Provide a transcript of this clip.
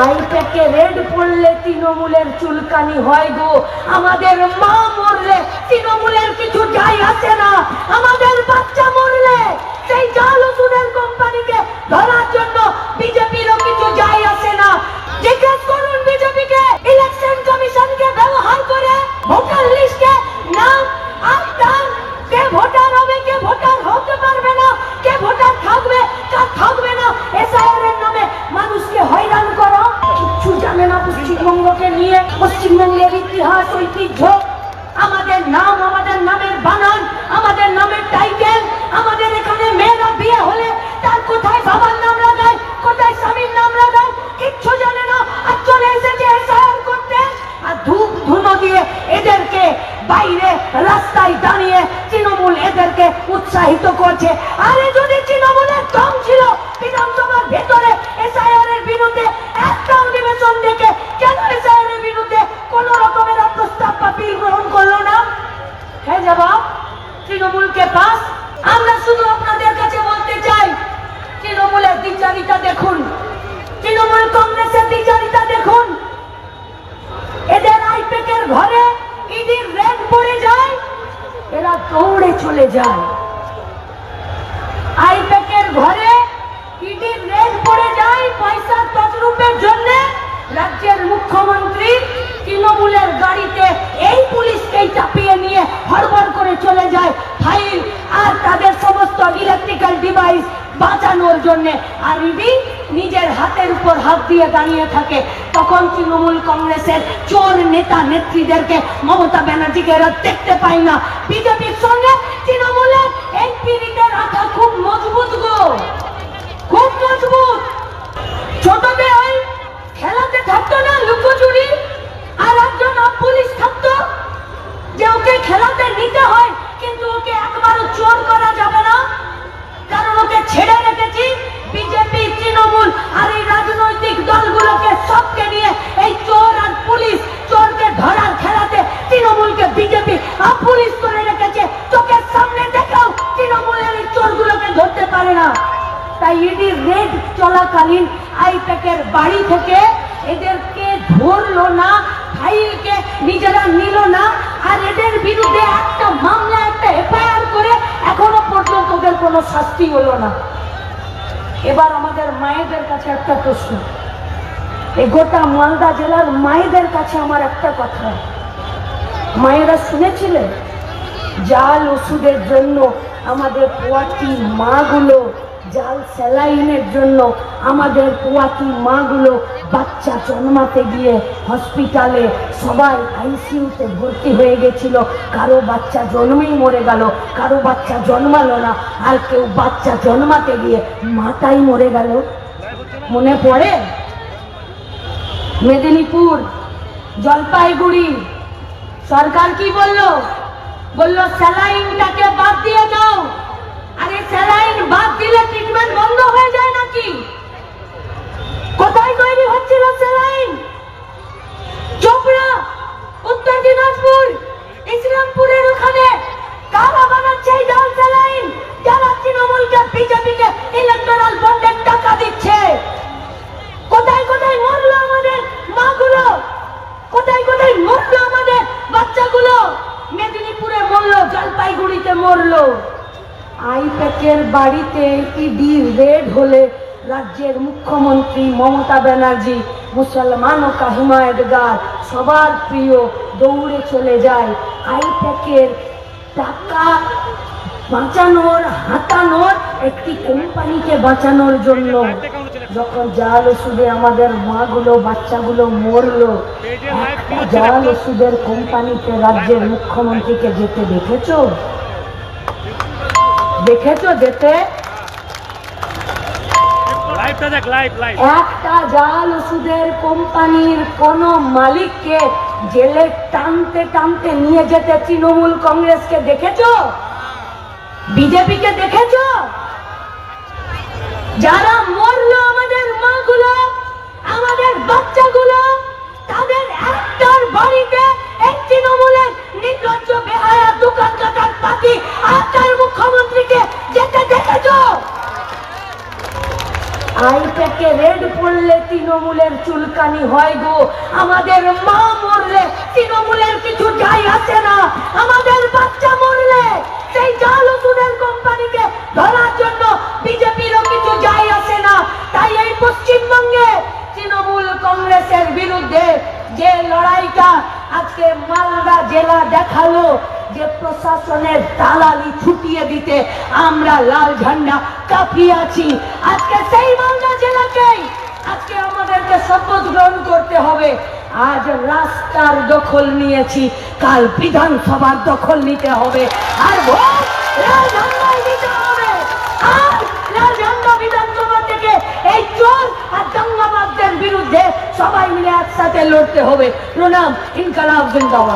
আইপ্যাকে red পড়লে তৃণমূলের চুলকানি হয় গো। আমাদের মা মরলে তৃণমূলের কিছু যায় আসে না। আমাদের বাচ্চা মরলে সেই জাল ওষুধের কোম্পানিকে ধরার জন্য বিজেপিরও কিছু যায় আসে না। জিজ্ঞেস করুন বিজেপিকে, ইলেকশন কমিশনকে ব্যবহার করে ভোটার লিস্টে নাম আপনার কে ভোটার হবে, কে ভোটার হতে পারবে না, কে ভোটার থাকবে, কার থাকবে না, এসআইআর এর নামে মানুষকে হয়রান করো। কিচ্ছু জানে না পশ্চিমবঙ্গকে নিয়ে। পশ্চিমবঙ্গের ইতিহাস, ঐতিহ্য, আমাদের নাম, আমাদের নামের বানান, আমাদের নামের টাইটেল, আমাদের এখানে মেয়েরা বিয়ে হলে তার কোথায় বাবার নাম লাগায়, কোথায় স্বামীর নাম লাগায়, কিচ্ছু জানে না। আর চলে এসেছে এসআইআর করতে, আর ধূপ ধুনো দিয়ে এদেরকে বাইরে রাস্তায় দাঁড়িয়ে তৃণমূল এদেরকে উৎসাহিত করছে। আরে যদি তৃণমূলের দম ছিল বিধানসভার ভেতরে এসআইআর এর বিরুদ্ধে একটা অধিবেশন ডেকে কেন এসআইআর এর বিরুদ্ধে কোন রকমের প্রস্তাব বা বিল গ্রহণ করলো না? হ্যাঁ জবাব তৃণমূলকে পাস। আমরা শুধু আপনাদের কাছে বলতে চাই, তৃণমূলের দ্বিচারিতা দেখুন, তৃণমূল কংগ্রেসের দ্বিচারিতা দেখুন। এদের আইপ্যাকের ঘরে ইডির রেড পড়ে যায়, এরা দৌড়ে চলে যায়। আইপ্যাকের ঘরে ইডির রেড পড়ে যায় পয়সার তছরূপের জন্য। রাজ্যের মুখ্যমন্ত্রী তৃণমূলের গাড়িতে এই পুলিশকেই চাপিয়ে নিয়ে হড়বড় করে চলে যায় ফাইল আর তাদের সমস্ত ইলেকট্রিক্যাল ডিভাইস বাঁচানোর জন্য। আর ইডি নিজের হাতের উপর হাত দিয়ে দাঁড়িয়ে থাকে। তখন তৃণমূল কংগ্রেসের চোর নেতা নেত্রীদেরকে মমতা ব্যানার্জিকে এরা দেখতে পায় না। বিজেপির সঙ্গে তৃণমূলের এই পিড়িতের আঠা খুব মজবুত গো, খুব মজবুত। ছোটদের ওই খেলাতে থাকতো না লুকোচুরি, আর একজন পুলিশ থাকতো যে ওকে খেলাতে নিতে হয়, কিন্তু ওকে একবারও চোর করা যাবে না, কারণ ওকে ছেড়ে রেখেছি বিজেপি, তৃণমূল আর এই রাজনৈতিক দলগুলোকে সবকে নিয়ে এই চোর আর পুলিশ, চোরকে ধরার খেলাতে তৃণমূলকে বিজেপি আর পুলিশ করে রেখেছে। চোখের সামনে দেখাও তৃণমূলের এই চোরগুলোকে ধরতে পারে না। তাই ইডি রেড চলাকালীন আইপ্যাকের বাড়ি থেকে এদেরকে ধরলো না, ফাইলকে নিজেরা নিল না, আর এদের বিরুদ্ধে একটা মামলা, একটা এফআইআর করে এখনো পর্যন্ত ওদের কোনো শাস্তি হলো না। এবার আমাদের মায়েদের কাছে একটা প্রশ্ন, এই গোটা মালদা জেলার মায়েদের কাছে আমার একটা কথা, মায়েরা শুনেছিলেন জাল ওষুধের জন্য আমাদের পোয়াতি মাগুলো, জাল স্যালাইনের জন্য আমাদের পোয়াতি মাগুলো বাচ্চা জন্মাতে গিয়ে হসপিটালে সবাই আইসিইউতে ভর্তি হয়ে গেছিল। কারো বাচ্চা জন্মেই মরে গেল, কারো বাচ্চা জন্মালো না, আর কেউ বাচ্চা জন্মাতে গিয়ে মাটাই মরে গেল। মনে পড়ে মেদিনীপুর, জলপাইগুড়ি, সরকার কি বললো? বললো স্যালাইনটাকে বাদ দিয়ে দাও। আরে স্যালাইন বাদ দিলে ট্রিটমেন্ট বন্ধ হয়ে যায় নাকি? কোথায় তৈরি হচ্ছিল স্যালাইন? চোপড়া, উত্তর দিনাজপুর, ইসলামপুরের ওখানে। কারা বানাচ্ছে এই জাল স্যালাইন? যারা তৃণমূলকে, বিজেপিকে ইলেকট্রাল বন্ডের টাকা দিচ্ছে। কোথায় কোথায় মরলো আমাদের মাগুলো, কোথায় কোথায় মরলো আমাদের বাচ্চাগুলো? মেদিনীপুরে মরলো, জলপাইগুড়িতে মরলো। আইপ্যাকের বাড়িতে ইডি রেড হলে রাজ্যের মুখ্যমন্ত্রী মমতা ব্যানার্জি, মুসলমান ও হিমায়তগার, সবার প্রিয়, দৌড়ে চলে যায় আইপ্যাকের টাকা বাঁচানোর, হাতানোর একটি কোম্পানিকে বাঁচানোর জন্য। যখন জাল ওষুধে আমাদের মাগুলো, বাচ্চাগুলো মরলো, একটা জাল ওষুধের কোম্পানিতে রাজ্যের মুখ্যমন্ত্রীকে যেতে দেখেছো? দেখেছো যেতে? একটা জাল ওষুধের কোম্পানির কোন মালিককে জেলে টানতে টানতে নিয়ে যেতে তৃণমূল কংগ্রেসকে দেখেছো? বিজেপিকে দেখেছো? যারা মরলো আমাদের মাগুলো, আমাদের বাচ্চাগুলো, তাদের একটার বাড়িতে এই তৃণমূলের নির্লজ্জ বেহায়া দোকান কাটার পাতি আপনার মুখ্যমন্ত্রীকে যেতে দেখেছো? আইপ্যাকে রেড পড়লে তৃণমূলের চুলকানি হয় গো। আমাদের মা মরলে তৃণমূলের কিছু যায় আসে না, আমাদের বাচ্চা মরলে সেই জাল ওষুধের কোম্পানিকে ধরার জন্য বিজেপিরও কিছু যায় আসে না। তাই এই পশ্চিমবঙ্গে তৃণমূল কংগ্রেসের বিরুদ্ধে যে লড়াইটা আজকে মালদা জেলা দেখালো, যে প্রশাসনের দালালি ছুটিয়ে দিতে আমরা লাল ঝান্ডা কাঁপিয়ে আছি, আজকে সেই মালদা জেলাকেই আজকে আমাদেরকে শপথ গ্রহণ করতে হবে। আজ রাস্তার দখল নিয়েছি, কাল বিধানসভার দখল নিতে হবে, আর ভোট লাল ঝান্ডায় দিতে হবে। আর লাল ঝান্ডা বিধানসভা থেকে এই চোর আর দাঙ্গাবাজদের বিরুদ্ধে সবাই মিলে একসাথে লড়তে হবে। প্রণাম, ইনকালাব জিন্দাবাদ।